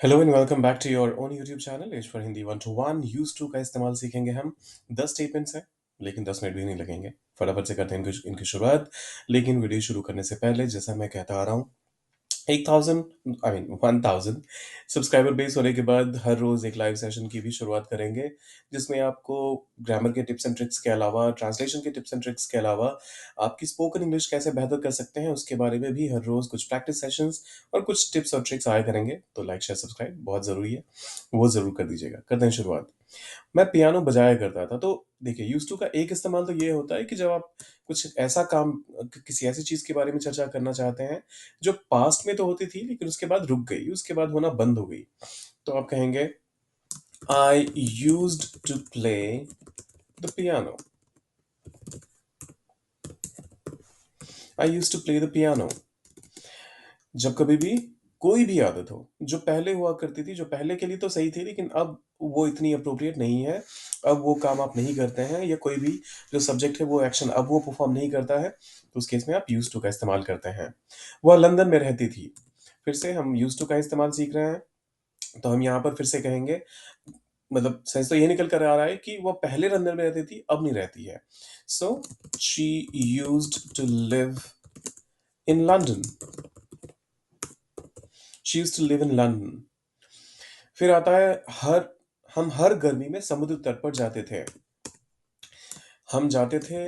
Hello and welcome back to your own YouTube channel as for Hindi 1 to 1 use to का इस्तेमाल सीखेंगे हम 10 statements हैं लेकिन 10 मिनट भी नहीं लगेंगे। फटाफट से करते हैं इनकी शुरुआत। लेकिन वीडियो शुरू करने से पहले जैसा मैं कहता आ रहा हूँ 1000 आई मीन 1000 सब्सक्राइबर बेस होने के बाद हर रोज एक लाइव सेशन की भी शुरुआत करेंगे, जिसमें आपको ग्रामर के टिप्स एंड ट्रिक्स के अलावा, ट्रांसलेशन के टिप्स एंड ट्रिक्स के अलावा, आपकी स्पोकन इंग्लिश कैसे बेहतर कर सकते हैं उसके बारे में भी हर रोज कुछ प्रैक्टिस सेशंस और कुछ टिप्स और ट्रिक्स आया करेंगे। तो लाइक शेयर सब्सक्राइब बहुत जरूरी है, वो जरूर कर दीजिएगा। करते हैं शुरुआत। मैं पियानो बजाया करता था। तो देखिए, यूज्ड टू का एक इस्तेमाल तो ये होता है कि जब आप कुछ ऐसा काम, किसी ऐसी चीज के बारे में चर्चा करना चाहते हैं जो पास्ट में तो होती थी लेकिन उसके बाद रुक गई, उसके बाद होना बंद हो गई। तो आप कहेंगे I used to play the piano. I used to play the piano. जब कभी भी कोई भी आदत हो जो पहले हुआ करती थी, जो पहले के लिए तो सही थी लेकिन अब वो इतनी अप्रोप्रिएट नहीं है, अब वो काम आप नहीं करते हैं, या कोई भी जो सब्जेक्ट है वो एक्शन अब वो परफॉर्म नहीं करता है, तो उस केस में आप यूज टू का इस्तेमाल करते हैं। वह लंदन में रहती थी। फिर से हम यूज टू का इस्तेमाल सीख रहे हैं। तो हम यहाँ पर फिर से कहेंगे, मतलब सेंस तो ये निकल कर आ रहा है कि वो पहले लंदन में रहती थी, अब नहीं रहती है। So she used to live in London. She used to live in London. फिर आता है हर हम हर गर्मी में समुद्र तट पर जाते थे। हम जाते थे।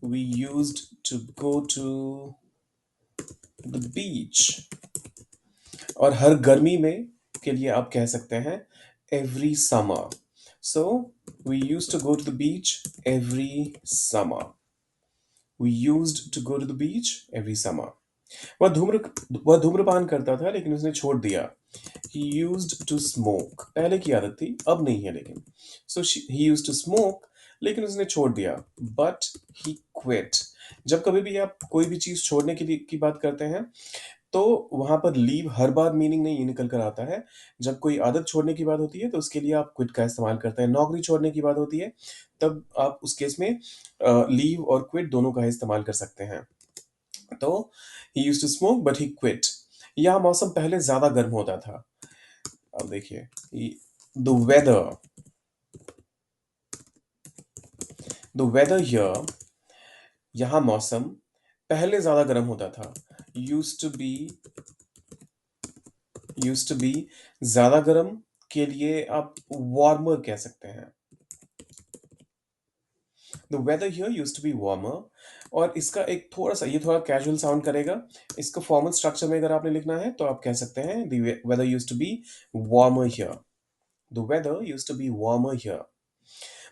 We used to go to the beach. और हर गर्मी में के लिए आप कह सकते हैं every summer. So we used to go to the beach every summer. We used to go to the beach every summer. वह धूम्र वह धूम्रपान करता था लेकिन उसने छोड़ दिया। He used to smoke। पहले की आदत थी, अब नहीं है लेकिन। So he used to smoke, लेकिन उसने छोड़ दिया। But he quit। जब कभी भी आप कोई भी चीज छोड़ने की बात करते हैं, तो वहां पर लीव हर बार मीनिंग नहीं निकल कर आता है। जब कोई आदत छोड़ने की बात होती है तो उसके लिए आप क्विट का इस्तेमाल करते हैं। नौकरी छोड़ने की बात होती है तब आप उस केस में लीव और क्विट दोनों का इस्तेमाल कर सकते हैं। तो he used to smoke but he quit. यह मौसम पहले ज्यादा गर्म होता था। अब देखिए, the weather the weather here, यहाँ मौसम पहले ज्यादा गर्म होता था। Use to be use to be ज्यादा गर्म के लिए आप वार्मर कह सकते हैं। The weather here use to be warmer. और इसका एक थोड़ा सा, ये थोड़ा कैजुअल साउंड करेगा। इसको फॉर्मल स्ट्रक्चर में अगर आपने लिखना है तो आप कह सकते हैं the weather use to be warmer here. The weather use to be warmer here.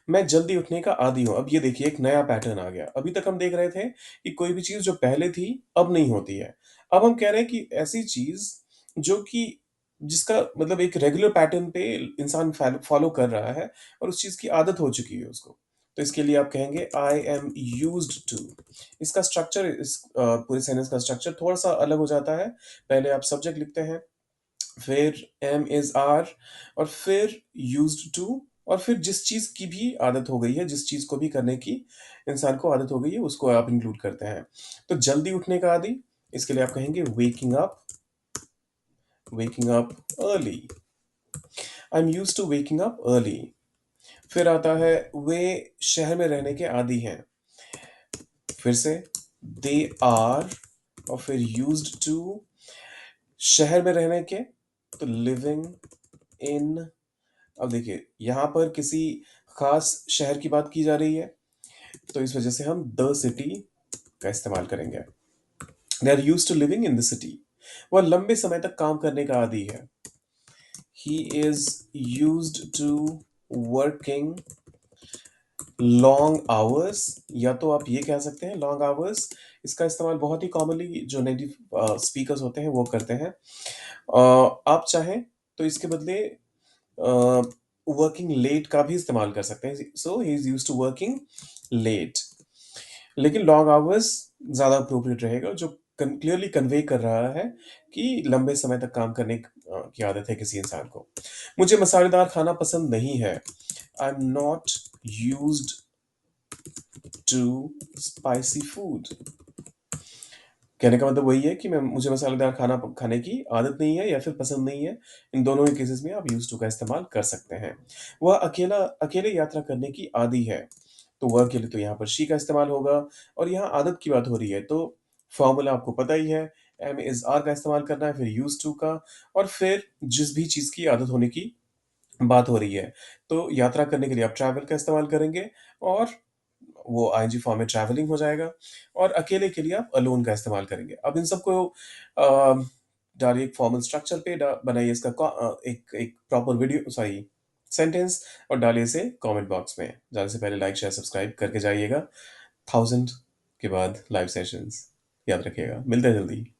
मैं जल्दी उठने का आदी हूँ। अब ये देखिए, एक नया पैटर्न आ गया। अभी तक हम देख रहे थे कि कोई भी चीज जो पहले थी अब नहीं होती है। अब हम कह रहे हैं कि ऐसी चीज जो कि जिसका मतलब एक रेगुलर पैटर्न पे इंसान फॉलो कर रहा है और उस चीज की आदत हो चुकी है उसको। तो इसके लिए आप कहेंगे आई एम यूज्ड टू। इसका स्ट्रक्चर, इस पूरे सेंटेंस का स्ट्रक्चर थोड़ा सा अलग हो जाता है। पहले आप सब्जेक्ट लिखते हैं, फिर एम इज आर, और फिर यूज्ड टू, और फिर जिस चीज की भी आदत हो गई है, जिस चीज को भी करने की इंसान को आदत हो गई है, उसको आप इंक्लूड करते हैं। तो जल्दी उठने का आदि, इसके लिए आप कहेंगे waking up early. I am use to waking up early. फिर आता है वे शहर में रहने के आदी हैं। फिर से दे आर, और फिर यूज्ड टू, शहर में रहने के, तो लिविंग इन। अब देखिए, यहाँ पर किसी खास शहर की बात की जा रही है, तो इस वजह से हम द सिटी का इस्तेमाल करेंगे। They are use to living in the city. वह लंबे समय तक काम करने का आदी है। He is use to working long hours, या तो आप ये कह सकते हैं लॉन्ग आवर्स। इसका इस्तेमाल बहुत ही कॉमनली जो नेटिव स्पीकर्स होते हैं वो करते हैं। आप चाहें तो इसके बदले वर्किंग लेट का भी इस्तेमाल कर सकते हैं। So he is use to working late. लेकिन लॉन्ग आवर्स ज़्यादा अप्रोप्रिएट रहेगा, जो क्लियरली कन्वे कर रहा है कि लंबे समय तक काम करने की आदत है किसी इंसान को। मुझे मसालेदार खाना पसंद नहीं है। I am not used to spicy food. कहने का मतलब वही है कि मैं मुझे मसालेदार खाना खाने की आदत नहीं है या फिर पसंद नहीं है। इन दोनों ही केसेस में आप यूज्ड टू का इस्तेमाल कर सकते हैं। वह अकेले यात्रा करने की आदी है, तो वह के लिए तो यहाँ पर शी का इस्तेमाल होगा। और यहाँ आदत की बात हो रही है, तो फ़ॉर्मूला आपको पता ही है, एम इज़ आर का इस्तेमाल करना है, फिर यूज्ड टू का, और फिर जिस भी चीज़ की आदत होने की बात हो रही है। तो यात्रा करने के लिए आप ट्रैवल का इस्तेमाल करेंगे, और वो आईएनजी फॉर्म में ट्रैवलिंग हो जाएगा, और अकेले के लिए आप अलोन का इस्तेमाल करेंगे। अब इन सबको डालिए एक फॉर्मल स्ट्रक्चर पे, बनाइए इसका एक एक प्रॉपर वीडियो, सॉरी, सेंटेंस, और डालिए इसे कमेंट बॉक्स में। जाने से पहले लाइक शेयर सब्सक्राइब करके जाइएगा। 1000 के बाद लाइव सेशंस, याद रखिएगा। मिलते हैं जल्दी।